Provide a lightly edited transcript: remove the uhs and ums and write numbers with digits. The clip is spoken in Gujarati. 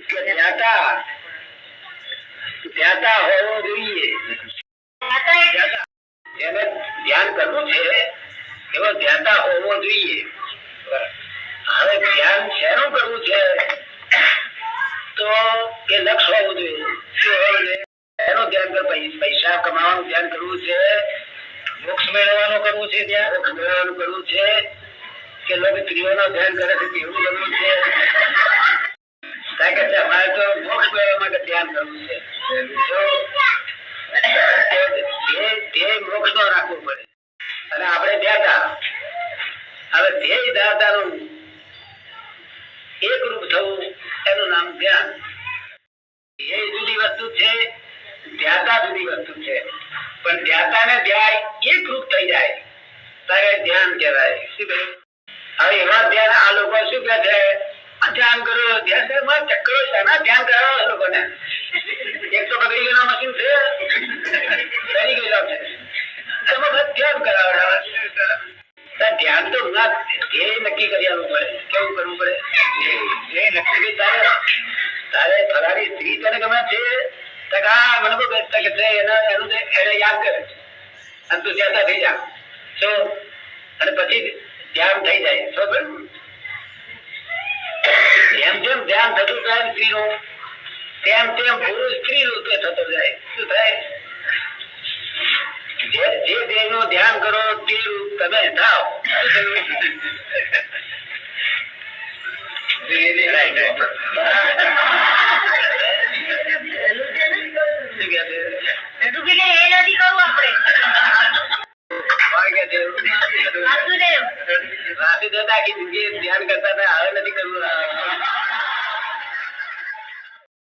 ધ્યાતા ધ્યાતા હોવો જોઈએ. જેને ધ્યાન કરવું છે એવો ધ્યાતા હોવો જોઈએ. હવે ધ્યાન શેનું કરવું છે તો કે લક્ષ્ય હોવું જોઈએ. શું હોવું જોઈએ? એનું ધ્યાન કર. પૈસા કમાવાનું ધ્યાન કરવું છે, મોક્ષ મેળવવાનું કરવું છે, ત્યાં મોક્ષ મેળવવાનું કરવું છે કે લોકો સ્ત્રીઓનું ધ્યાન કરે છે એવું કરવું છે? કારણ કે અમારે તો મોક્ષ મેળવવા માટે ધ્યાન કરવું છે. તે મોક્ષ નો રાખવું પડે અને આપણે ધ્યાતા. હવે ધ્યેય દાતાનું એક રૂપ થવું એનું નામ ધ્યાન. ધ્યેય જુદી વસ્તુ છે, ધ્યાતા જુદી વસ્તુ છે. પણ ધ્યાતા ને ધ્યાય એક રૂપ થઈ જાય ત્યારે ધ્યાન કહેવાય. શું કહ્યું? હવે એવા ધ્યાન આ લોકો શું કહે છે? ધ્યાન કરો, ધ્યાન કરો. ચક્કરો શાના ધ્યાન કરાવો લોકોને? એક તો બગડી ગયેલા મશીન છે, ડરી ગયેલા છે, તમે ધ્યાન કરાવડાવે. ધ્યાન તો ના, ધ્યેય નક્કી કરી આવવું પડે. કેવું કરવું પડે? ધ્યેય નક્કી. તારે ફલાણી સ્ત્રી તને ગમે છે, એને યાદ કરે અને તું ધ્યાતા થઈ જા. અને પછી ધ્યાન થઈ જાય. જેમ જેમ ધ્યાન થતું જાય સ્ત્રીનું, તેમ તેમ પુરુષ સ્ત્રી રૂપે થતો જાય. શું થાય? જે દેહ નું ધ્યાન કરો તે રૂપ તમે થાવ.